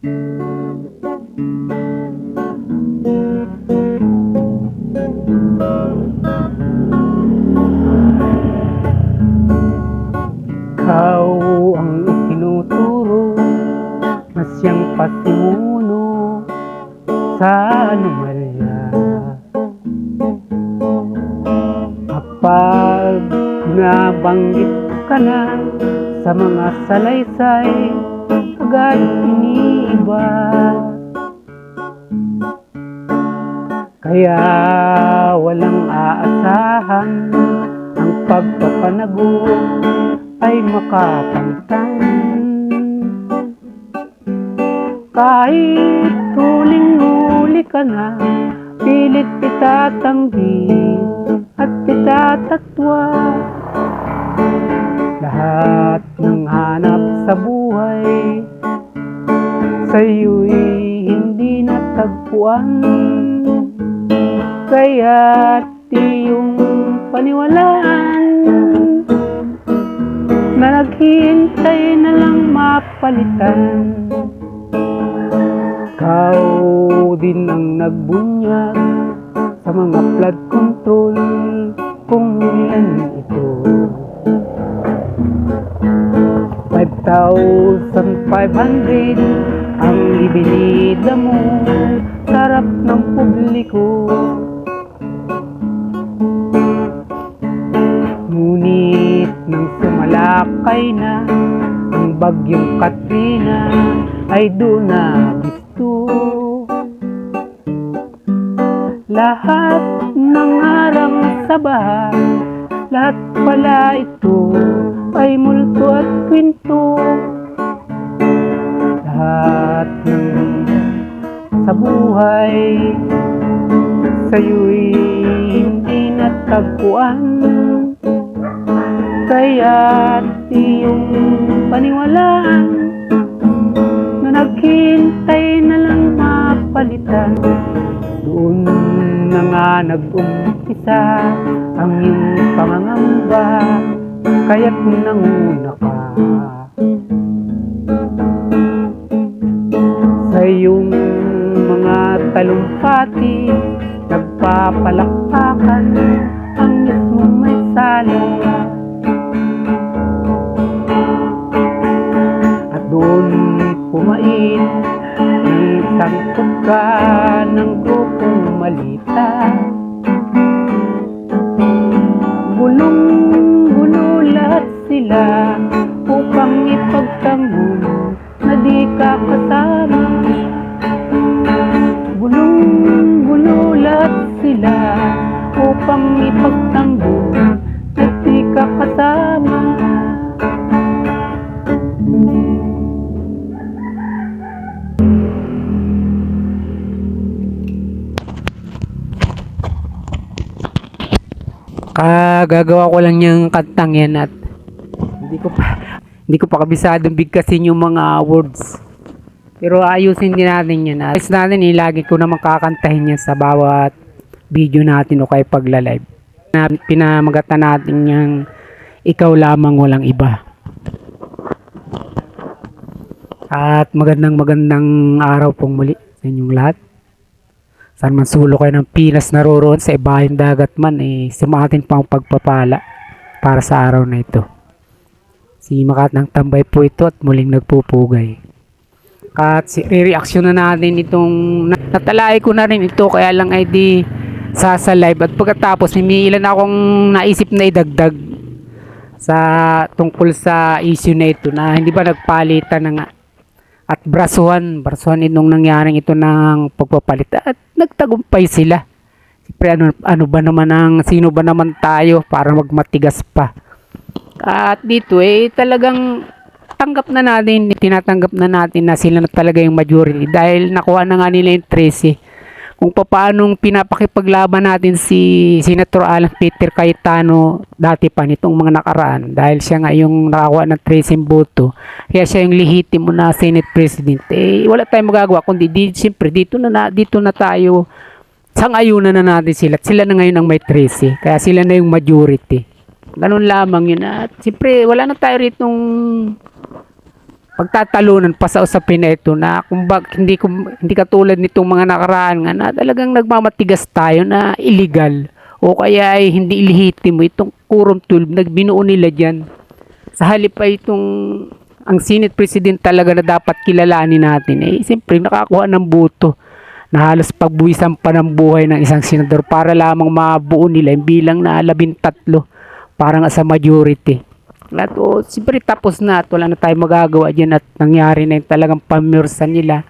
Ikaw ang itinuturo na siyang pasimuno sa anomalya. Kapag nabanggit ka na sa mga salaysay, agad iniiba. Kaya walang aasahan ang pagpapanago ay makapantang. Kahit huling-huli ka na, pilit itatanggi at itatatwa. Lahat ng hanap sa buhay sa'yo'y hindi natagpuan. Kaya't iyong paniwalaan na naghihintay na lang mapalitan. Ikaw din ang nagbunyag sa mga flood control, kung ilan ito. 5,500 ang ibinida mo sa harap ng publiko. Ngunit nang sumalakay na ang bagyong Katrina, ay doon na gusto. Lahat ng harang sa baha, lahat pala ito ay multo at kwento. Lahat ng sa buhay sa'yo'y hindi natagpuan. Kaya't iyong paniwalaan na naghihintay na lang mapalitan. Doon na nga nag-umpisa ang iyong pangangamba, kaya't nanguna ka. Sa iyong mga talumpati, nagpapalakpakan ang mismong may sala. At doon pumain ng sangkot ka ng grupong malita. Gulong-gulo lahat sila upang ipagtanggol na di ka kasama. Gulong-gulo lahat sila upang ipagtanggol na di ka kasama. Gagawa ko lang yung kantang yan at hindi ko pa kabisadong bigkasin yung mga words, pero ayusin din natin yan. Ayos natin, lagi ko naman kakantahin yan sa bawat video natin o kaya pagla-live. Pinamagatan natin yung ikaw lamang walang iba. At magandang araw pong muli sa inyong lahat. Saan man sulok kayo ng Pinas naroroon, sa ibayong dagat man, sumatin pa ang pagpapala para sa araw na ito. Si Makatang Tambay po ito at muling nagpupugay. At re-reaction na natin itong, natalay ko na rin ito, kaya lang ay di sa live. At pagkatapos may ilan akong naisip na idagdag sa tungkol sa issue na ito, na hindi ba nagpalitan na nga. At brasuhan itong nangyaring ito ng pagpapalit, at nagtagumpay sila. Siyempre ano ba naman sino ba naman tayo para magmatigas pa. At dito talagang tinatanggap na natin na sila na talaga yung majority, dahil nakuha na nga nila yung 13. Kung paanong pinapakipaglaban natin si Senator Alan Peter Cayetano dati pa nitong mga nakaraan, dahil siya nga yung nakakuha ng 13 boto, kaya siya yung lehitimo na Senate President. Wala tayong magagawa kundi siyempre dito na tayo sang-ayunan na natin sila. Sila na ngayon ang may 13, kaya sila na yung majority. Ganun lamang yun. At siyempre wala na tayo ritong pagtatalunan pa sa usapin na ito na hindi katulad nitong mga nakaraan nga na talagang nagmamatigas tayo na illegal o kaya ay hindi ilihitimo itong quorum 12 nagbinuo nila dyan. Sa halip ay itong ang Senate President talaga na dapat kilalanin natin siyempre nakakuha ng boto na halos pagbuwisan pa ng buhay ng isang senador para lamang mabuo nila yung bilang na 13 parang sa majority. At siyempre tapos na at wala na tayong magagawa dyan at nangyari na yung talagang pamirsan nila.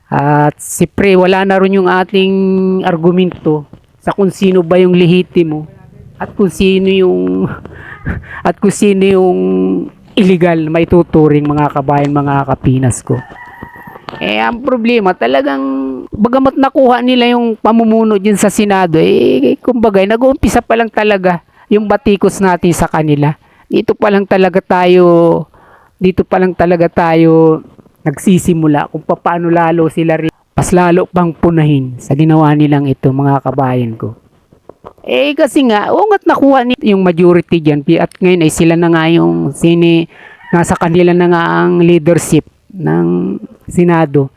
At siyempre wala na rin yung ating argumento sa kung sino ba yung lehitimo at kung sino yung illegal na maituturing mga kabayan, mga kapinas ko. Ang problema talagang bagamat nakuha nila yung pamumuno dyan sa Senado kumbaga nag-uumpisa pa lang talaga yung batikos natin sa kanila. Dito pa lang talaga tayo nagsisimula kung paano lalo sila rin mas lalo pang punahin sa ginawa nilang ito mga kabayan ko. Kasi nga, ungat nakuha yung majority dyan at ngayon ay sila na nga yung nasa kanila na nga ang leadership ng Senado.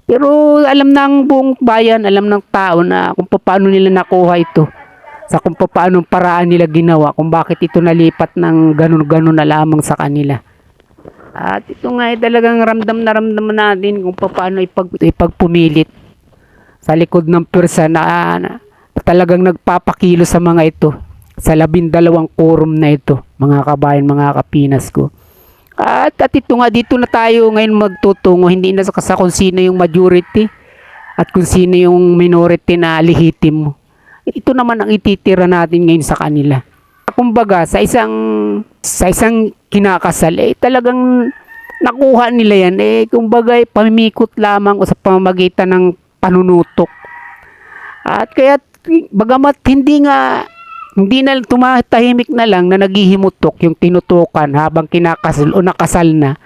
Pero alam ng buong bayan, alam ng tao na kung paano nila nakuha ito. Sa kung paano paraan nila ginawa, kung bakit ito nalipat ng ganun-ganun na lamang sa kanila. At ito nga ay talagang ramdam natin kung paano ipagpumilit sa likod ng pwersa na talagang nagpapakilo sa mga ito sa 12 quorum na ito mga kabayan, mga kapinas ko. At ito nga dito na tayo ngayon magtutungo hindi na sa kung sino yung majority at kung sino yung minority na lehitimo. Ito naman ang ititira natin ngayon sa kanila. Kumbaga sa isang kinakasal talagang nakuha nila yan kumbaga pamimikot lamang o sa pamamagitan ng panunutok. At kaya bagamat hindi na tumatahimik na lang na naghihimutok yung tinutukan habang kinakasal o nakasal na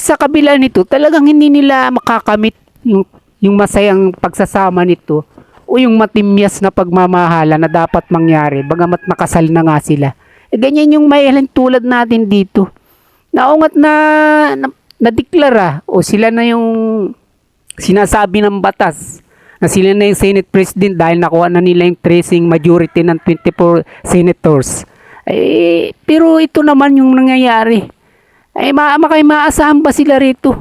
sa kabila nito talagang hindi nila makakamit yung masayang pagsasama nito o yung matimyas na pagmamahala na dapat mangyari bagamat nakasal na nga sila. Ganyan yung may tulad natin dito. Naungat na deklara o sila na yung sinasabi ng batas na sila na yung Senate President dahil nakuha na nila yung tracing majority ng 24 senators. Pero ito naman yung nangyayari. Maasahan ba sila rito?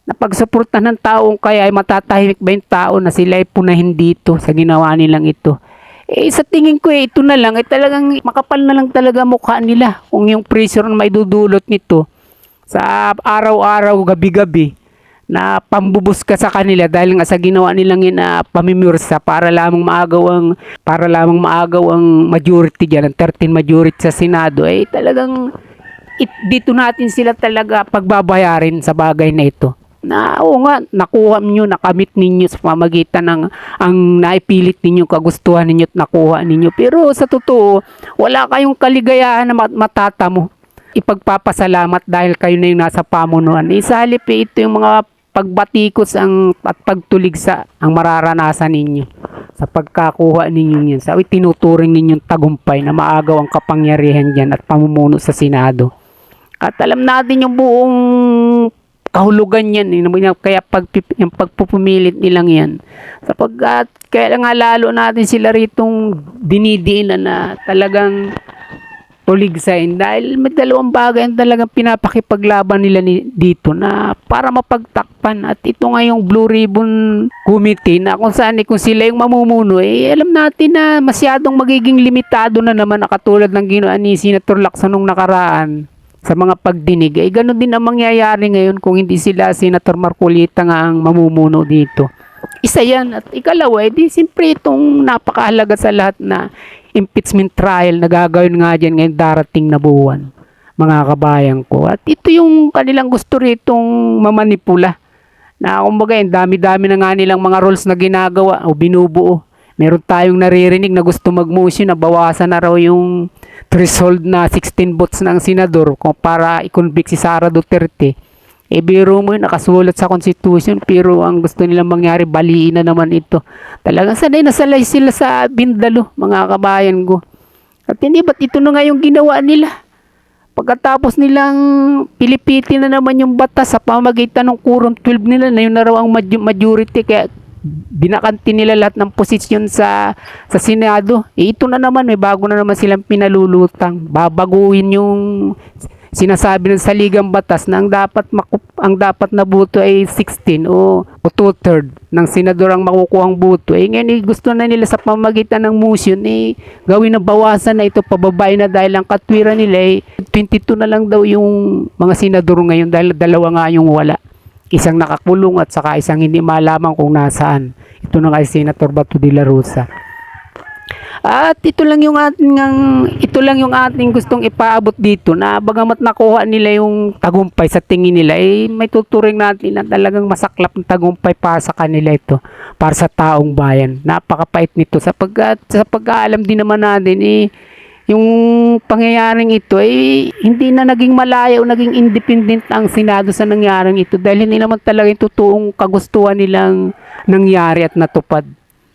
Na pagsuporta ng taong kaya ay matatahimik ba yung tao na sila ay punahin dito sa ginawa nilang ito? Sa tingin ko ito na lang talagang makapal na lang talaga mukha nila kung yung pressure na may dudulot nito sa araw-araw, gabi-gabi na pambubus ka sa kanila dahil nga sa ginawa nilang yun na pamimursa para lamang maagaw ang majority dyan, ang 13 majority sa Senado talagang dito natin sila talaga pagbabayarin sa bagay na ito. Na nakuha ninyo, nakamit ninyo sa pamagitan ng ang naipilit ninyo, kagustuhan ninyo at nakuha ninyo. Pero sa totoo, wala kayong kaligayahan na matatamo. Ipagpapasalamat dahil kayo na yung nasa pamunuan. Sa halip ito yung mga pagbatikos at pagtuligsa ang mararanasan ninyo sa pagkakuha ninyo yan. Sa tinuturing ninyong tagumpay na maagaw ang kapangyarihan dyan at pamumuno sa Senado. At alam natin yung buong kahulugan yan kaya yung pagpupumilit nilang yan sapagkat kaya nga lalo natin sila ritong dinidiinan na talagang tuligsain dahil may dalawang bagay ang talagang pinapakipaglaban nila dito na para mapagtakpan. At ito nga yung Blue Ribbon Committee na kung sila yung mamumuno alam natin na masyadong magiging limitado na naman na katulad ng ginawa ni Senator Lacson nung nakaraan sa mga pagdinig. Ganun din ang mangyayari ngayon kung hindi sila Senator Marcolita nga ang mamumuno dito. Isa yan. At ikalawa, siyempre itong napakahalaga sa lahat na impeachment trial na gagawin nga dyan ngayon darating na buwan, mga kabayan ko. At ito yung kanilang gusto ritong mamanipula. Na kumbaga, dami-dami na nga nilang mga rules na ginagawa o binubuo. Meron tayong naririnig na gusto mag-motion na bawasan na raw yung threshold na 16 votes ng senador kung para i-convict si Sara Duterte. Biro mo yun, nakasulat sa Constitution pero ang gusto nilang mangyari, baliin na naman ito. Talagang sanay na salay sila sa bindalo, mga kabayan ko. At hindi ba't ito na nga yung ginawa nila? Pagkatapos nilang pilipitin na naman yung batas sa pamamagitan ng Quorum 12 nila na yun na raw ang majority, kaya binakanti nila lahat ng posisyon sa Senado. Ito na naman, may bago na naman silang pinalulutang. Babaguhin yung sinasabi ng saligang batas na ang dapat na boto ay 16 o 2/3 ng senador ang makukuhang boto. Ngayon gusto na nila sa pamamagitan ng motion gawin na bawasan na ito, pababain na, dahil ang katwiran nila 22 na lang daw yung mga senador ngayon, dahil dalawa nga yung wala. Isang nakakulong at saka isang hindi malaman kung nasaan. Ito na nga si Senator Bato de la Rosa. At ito lang yung ating gustong ipaabot dito, na bagamat nakuha nila yung tagumpay sa tingin nila, may tuturing natin na talagang masaklap ng tagumpay para sa kanila ito, para sa taong bayan. Napakapait nito sa pag-aalam din naman natin yung pangyayaring ito hindi na naging malaya o naging independent ang Senado sa nangyaring ito, dahil hindi naman talaga yung totoong kagustuhan nilang nangyari at natupad.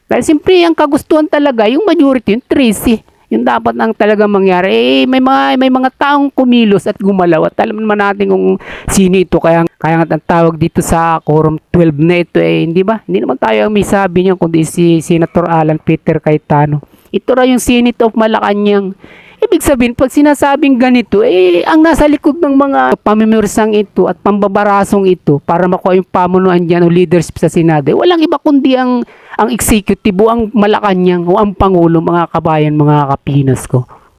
Dahil siyempre ang kagustuhan talaga, yung majority, yung 13, yung dapat nang talaga mangyari. May mga taong kumilos at gumalaw, at alam naman natin kung sino ito. Kaya nga ang tawag dito sa Quorum 12 na ito hindi ba? Hindi naman tayo ang may sabi niya, kundi si Senator Alan Peter Cayetano. Ito ra yung Senate of Malacanang. Ibig sabihin, pag sinasabing ganito, ang nasa likod ng mga pamimirsang ito at pambabarasong ito para makuha yung pamunuan dyan o leadership sa Senado, walang iba kundi ang executive o ang Malacanang o ang Pangulo, mga kabayan, mga kapinas ko.